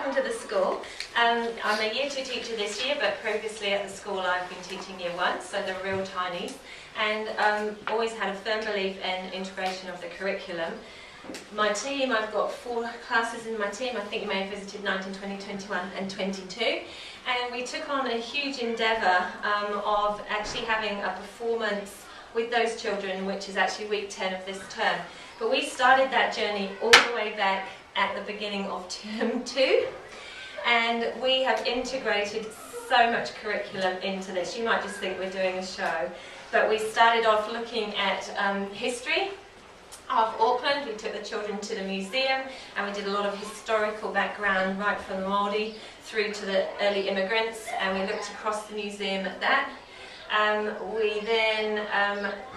welcome to the school. I'm a Year 2 teacher this year, but previously at the school I've been teaching Year 1, so they're real tinies, and always had a firm belief in integration of the curriculum. My team, I've got 4 classes in my team. I think you may have visited 19, 20, 21 and 22. And we took on a huge endeavour of actually having a performance with those children, which is actually week 10 of this term. But we started that journey all the way back at the beginning of term 2. And we have integrated so much curriculum into this. You might just think we're doing a show. But we started off looking at history of Auckland. We took the children to the museum and we did a lot of historical background right from the Māori through to the early immigrants, and we looked across the museum at that. We then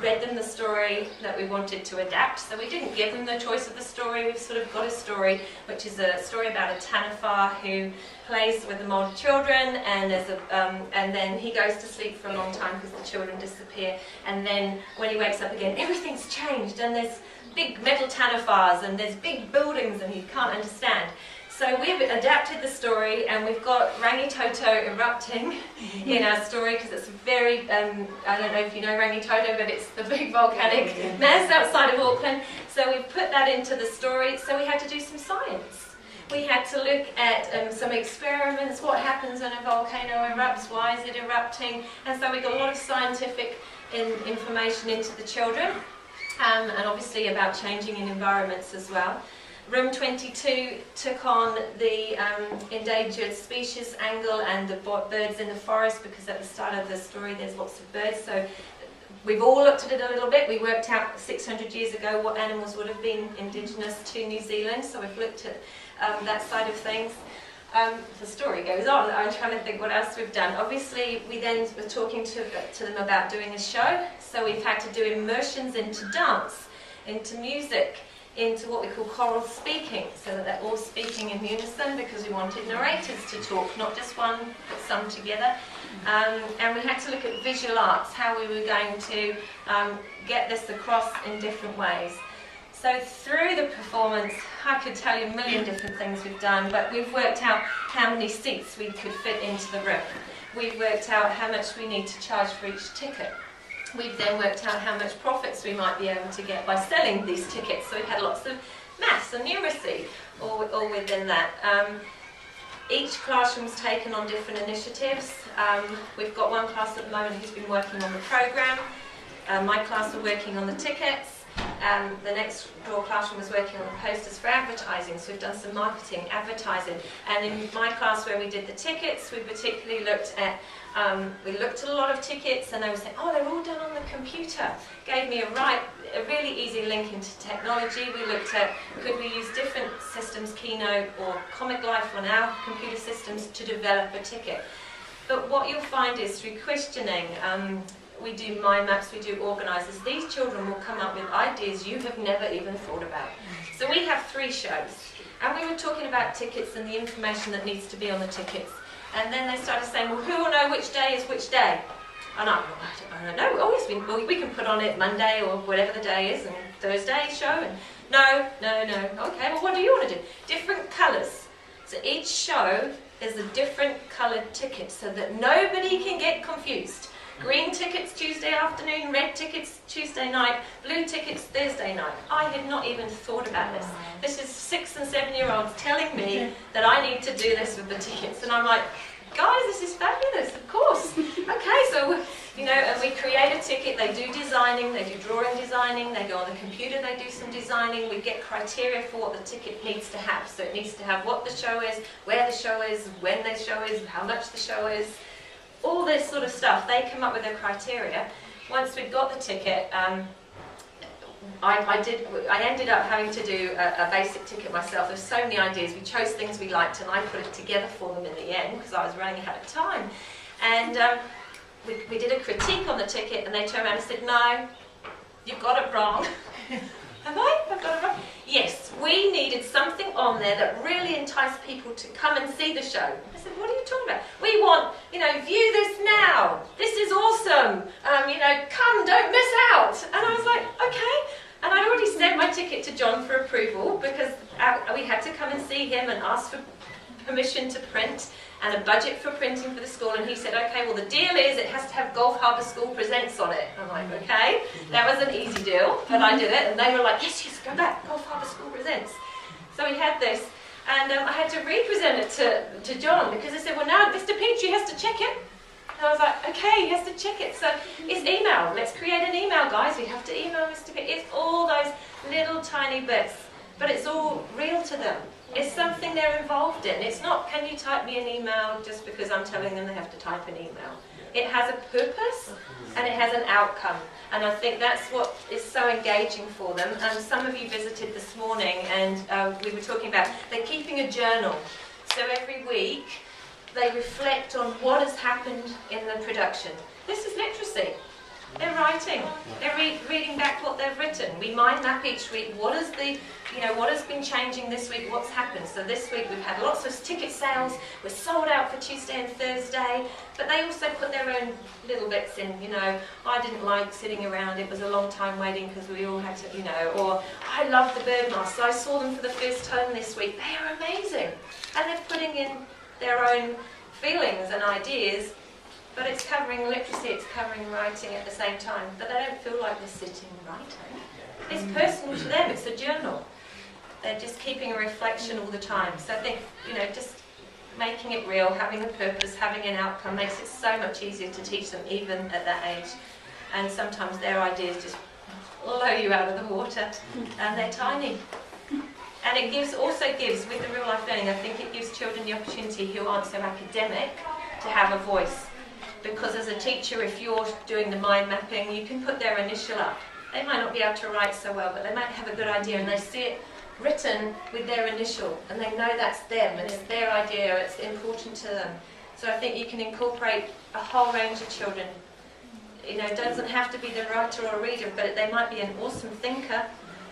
read them the story that we wanted to adapt. So we didn't give them the choice of the story. We've sort of got a story which is a story about a taniwha who plays with the Māori children, and there's and then he goes to sleep for a long time because the children disappear, and then when he wakes up again everything's changed and there's big metal taniwhas and there's big buildings and he can't understand. So we've adapted the story, and we've got Rangitoto erupting in our story because it's very, I don't know if you know Rangitoto, but it's the big volcanic mass outside of Auckland. So we've put that into the story, so we had to do some science. We had to look at some experiments, what happens when a volcano erupts, why is it erupting, and so we got a lot of scientific information into the children, and obviously about changing in environments as well. Room 22 took on the endangered species angle and the birds in the forest, because at the start of the story there's lots of birds. So we've all looked at it a little bit. We worked out 600 years ago what animals would have been indigenous to New Zealand, so we've looked at that side of things. The story goes on. I'm trying to think what else we've done. Obviously, we then were talking to them about doing a show, so we've had to do immersions into dance, into music, into what we call choral speaking, so that they're all speaking in unison, because we wanted narrators to talk, not just one, but some together. And we had to look at visual arts, how we were going to get this across in different ways. So through the performance, I could tell you a million different things we've done, but we've worked out how many seats we could fit into the room. We've worked out how much we need to charge for each ticket. We've then worked out how much profits we might be able to get by selling these tickets. So we've had lots of maths and numeracy all within that. Each classroom's taken on different initiatives. We've got one class at the moment who's been working on the programme. My class are working on the tickets. The next door classroom was working on the posters for advertising, so we've done some marketing, advertising. And in my class where we did the tickets, we particularly looked at we looked at a lot of tickets, and they were saying, oh, they're all done on the computer. Gave me a really easy link into technology. We looked at, could we use different systems, Keynote or Comic Life on our computer systems, to develop a ticket. But what you'll find is through questioning, we do mind maps, we do organisers. These children will come up with ideas you have never even thought about. So we have 3 shows, and we were talking about tickets and the information that needs to be on the tickets. And then they started saying, well, who will know which day is which day? And I don't know. Oh, yes, we can put on it Monday or whatever the day is, and Thursday show. And no. Okay, well, what do you want to do? Different colours. So each show is a different coloured ticket, so that nobody can get confused. Green tickets Tuesday afternoon, red tickets Tuesday night, blue tickets Thursday night. I had not even thought about this. This is 6- and 7-year-olds telling me that I need to do this with the tickets. And I'm like, guys, this is fabulous, of course. Okay, so, you know, and we create a ticket. They do designing, they do drawing designing, they go on the computer, they do some designing. We get criteria for what the ticket needs to have. So it needs to have what the show is, where the show is, when the show is, how much the show is. All this sort of stuff, they come up with their criteria. Once we've got the ticket, I ended up having to do a basic ticket myself. There's so many ideas. We chose things we liked, and I put it together for them in the end because I was running out of time. And we did a critique on the ticket, and they turned around and said, no, you've got it wrong. Have I? I've got it wrong? Yes, we needed something on there that really enticed people to come and see the show. I said, what are you talking about? We want, you know, view this now. This is awesome. You know, come, don't miss out. And I was like, okay. And I'd already sent my ticket to John for approval because we had to come and see him and ask for permission to print and a budget for printing for the school, and he said, okay, well the deal is it has to have Gulf Harbour School Presents on it. I'm like, okay, that was an easy deal, but I did it, and they were like, yes, yes, go back, Gulf Harbour School Presents. So we had this, and I had to re-present it to John, because they said, well now Mr. Petrie has to check it. And I was like, okay, he has to check it. So it's email. Let's create an email, guys. We have to email Mr. Petrie. It's all those little tiny bits, but it's all real to them. It's something they're involved in. It's not, can you type me an email just because I'm telling them they have to type an email. It has a purpose and it has an outcome. And I think that's what is so engaging for them. And some of you visited this morning, and we were talking about they're keeping a journal. So every week they reflect on what has happened in the production. This is literacy. They're writing. They're reading back what they've written. We mind map each week. What is the, what has been changing this week? What's happened? So this week we've had lots of ticket sales. We're sold out for Tuesday and Thursday. But they also put their own little bits in. I didn't like sitting around. It was a long time waiting because we all had to, or I love the bird masks. I saw them for the first time this week. They are amazing, and they're putting in their own feelings and ideas. But it's covering literacy, it's covering writing at the same time. But they don't feel like they're sitting writing. It's personal to them, it's a journal. They're just keeping a reflection all the time. So I think, just making it real, having a purpose, having an outcome makes it so much easier to teach them even at that age. And sometimes their ideas just blow you out of the water. And they're tiny. And it also gives, with the real life learning, I think it gives children the opportunity who aren't so academic to have a voice. Because as a teacher, if you're doing the mind mapping, you can put their initial up. They might not be able to write so well, but they might have a good idea, and they see it written with their initial, and they know that's them, and it's their idea, it's important to them. So I think you can incorporate a whole range of children. It doesn't have to be the writer or reader, but they might be an awesome thinker,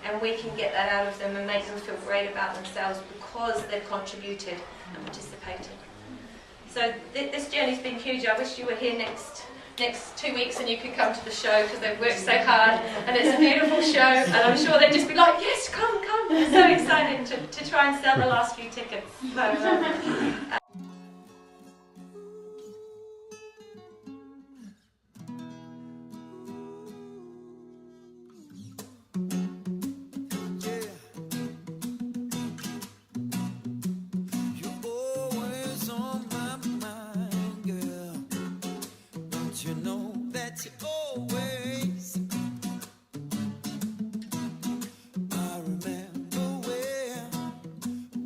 and we can get that out of them and make them feel great about themselves because they've contributed and participated. So this journey's been huge. I wish you were here next 2 weeks and you could come to the show, because they've worked so hard and it's a beautiful show, and I'm sure they'd just be like, yes, come. They're so excited to try and sell the last few tickets. So, you know that you always. I remember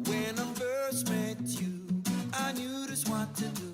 when I first met you, I knew just what to do.